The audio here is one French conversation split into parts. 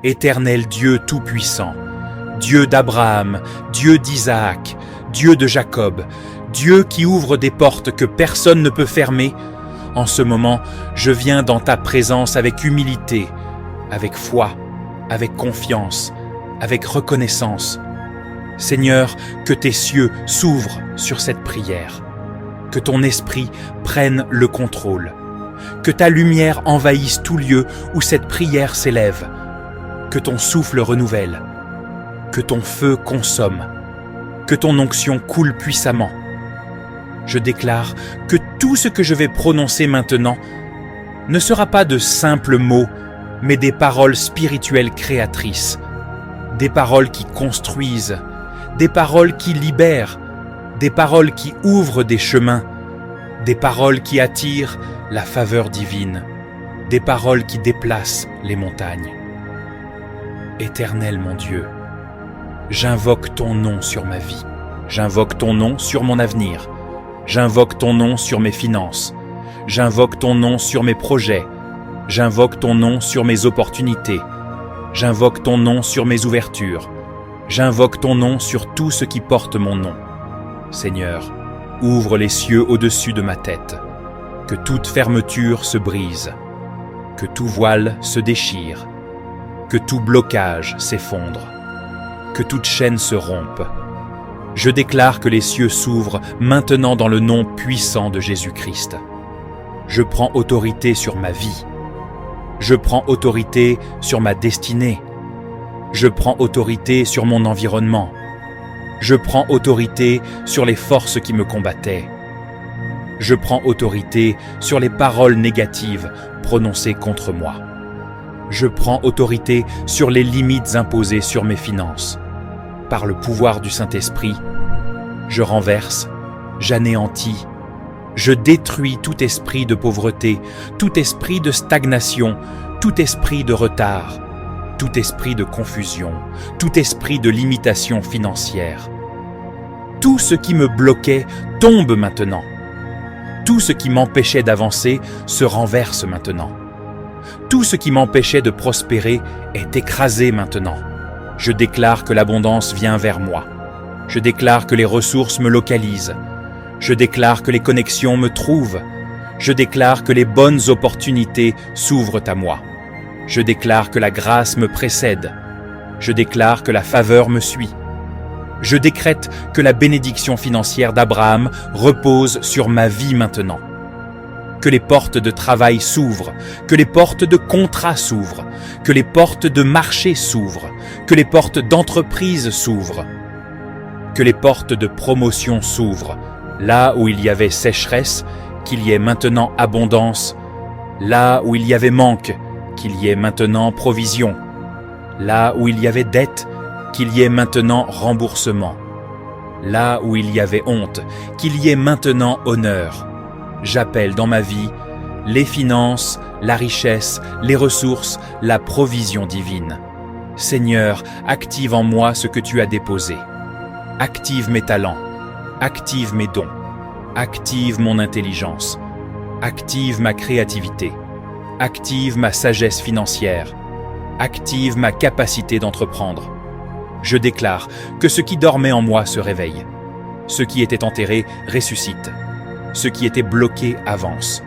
Éternel Dieu Tout-Puissant, Dieu d'Abraham, Dieu d'Isaac, Dieu de Jacob, Dieu qui ouvre des portes que personne ne peut fermer, en ce moment, je viens dans ta présence avec humilité, avec foi, avec confiance, avec reconnaissance. Seigneur, que tes cieux s'ouvrent sur cette prière, que ton esprit prenne le contrôle, que ta lumière envahisse tout lieu où cette prière s'élève, que ton souffle renouvelle, que ton feu consomme, que ton onction coule puissamment. Je déclare que tout ce que je vais prononcer maintenant ne sera pas de simples mots, mais des paroles spirituelles créatrices, des paroles qui construisent, des paroles qui libèrent, des paroles qui ouvrent des chemins, des paroles qui attirent la faveur divine, des paroles qui déplacent les montagnes. Éternel mon Dieu, j'invoque ton nom sur ma vie, j'invoque ton nom sur mon avenir, j'invoque ton nom sur mes finances, j'invoque ton nom sur mes projets, j'invoque ton nom sur mes opportunités, j'invoque ton nom sur mes ouvertures, j'invoque ton nom sur tout ce qui porte mon nom. Seigneur, ouvre les cieux au-dessus de ma tête, que toute fermeture se brise, que tout voile se déchire, que tout blocage s'effondre, que toute chaîne se rompe. Je déclare que les cieux s'ouvrent maintenant dans le nom puissant de Jésus-Christ. Je prends autorité sur ma vie. Je prends autorité sur ma destinée. Je prends autorité sur mon environnement. Je prends autorité sur les forces qui me combattaient. Je prends autorité sur les paroles négatives prononcées contre moi. Je prends autorité sur les limites imposées sur mes finances. Par le pouvoir du Saint-Esprit, je renverse, j'anéantis, je détruis tout esprit de pauvreté, tout esprit de stagnation, tout esprit de retard, tout esprit de confusion, tout esprit de limitation financière. Tout ce qui me bloquait tombe maintenant. Tout ce qui m'empêchait d'avancer se renverse maintenant. Tout ce qui m'empêchait de prospérer est écrasé maintenant. Je déclare que l'abondance vient vers moi. Je déclare que les ressources me localisent. Je déclare que les connexions me trouvent. Je déclare que les bonnes opportunités s'ouvrent à moi. Je déclare que la grâce me précède. Je déclare que la faveur me suit. Je décrète que la bénédiction financière d'Abraham repose sur ma vie maintenant. Que les portes de travail s'ouvrent, que les portes de contrat s'ouvrent, que les portes de marché s'ouvrent, que les portes d'entreprise s'ouvrent, que les portes de promotion s'ouvrent. Là où il y avait sécheresse, qu'il y ait maintenant abondance. Là où il y avait manque, qu'il y ait maintenant provision. Là où il y avait dette, qu'il y ait maintenant remboursement. Là où il y avait honte, qu'il y ait maintenant honneur. J'appelle dans ma vie les finances, la richesse, les ressources, la provision divine. Seigneur, active en moi ce que tu as déposé. Active mes talents, active mes dons, active mon intelligence, active ma créativité, active ma sagesse financière, active ma capacité d'entreprendre. Je déclare que ce qui dormait en moi se réveille. Ce qui était enterré ressuscite. Ce qui était bloqué avance.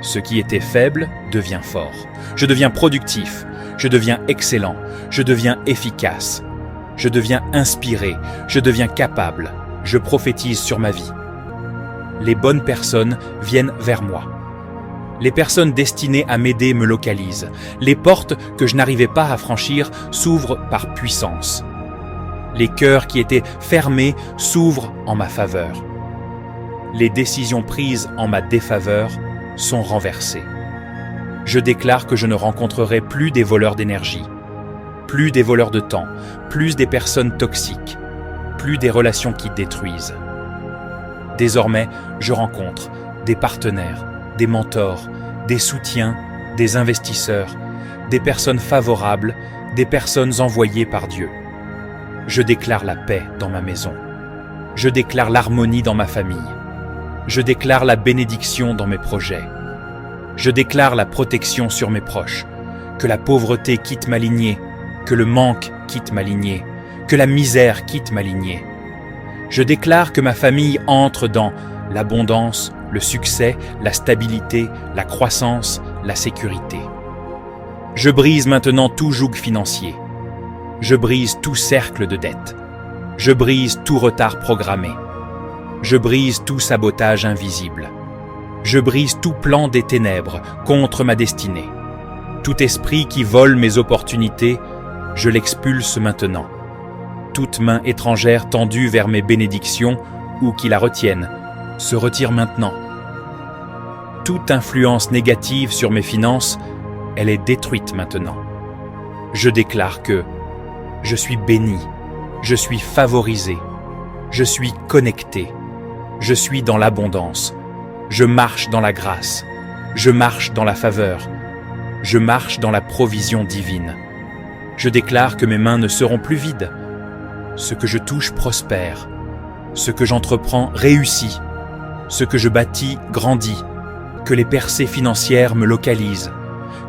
Ce qui était faible devient fort. Je deviens productif. Je deviens excellent. Je deviens efficace. Je deviens inspiré. Je deviens capable. Je prophétise sur ma vie. Les bonnes personnes viennent vers moi. Les personnes destinées à m'aider me localisent. Les portes que je n'arrivais pas à franchir s'ouvrent par puissance. Les cœurs qui étaient fermés s'ouvrent en ma faveur. Les décisions prises en ma défaveur sont renversées. Je déclare que je ne rencontrerai plus des voleurs d'énergie, plus des voleurs de temps, plus des personnes toxiques, plus des relations qui détruisent. Désormais, je rencontre des partenaires, des mentors, des soutiens, des investisseurs, des personnes favorables, des personnes envoyées par Dieu. Je déclare la paix dans ma maison. Je déclare l'harmonie dans ma famille. Je déclare la bénédiction dans mes projets. Je déclare la protection sur mes proches, que la pauvreté quitte ma lignée, que le manque quitte ma lignée, que la misère quitte ma lignée. Je déclare que ma famille entre dans l'abondance, le succès, la stabilité, la croissance, la sécurité. Je brise maintenant tout joug financier. Je brise tout cercle de dette. Je brise tout retard programmé. Je brise tout sabotage invisible. Je brise tout plan des ténèbres contre ma destinée. Tout esprit qui vole mes opportunités, je l'expulse maintenant. Toute main étrangère tendue vers mes bénédictions ou qui la retienne, se retire maintenant. Toute influence négative sur mes finances, elle est détruite maintenant. Je déclare que je suis béni, je suis favorisé, je suis connecté, je suis dans l'abondance, je marche dans la grâce, je marche dans la faveur, je marche dans la provision divine. Je déclare que mes mains ne seront plus vides. Ce que je touche prospère, ce que j'entreprends réussit, ce que je bâtis grandit, que les percées financières me localisent,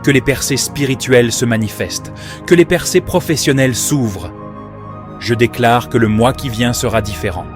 que les percées spirituelles se manifestent, que les percées professionnelles s'ouvrent. Je déclare que le mois qui vient sera différent.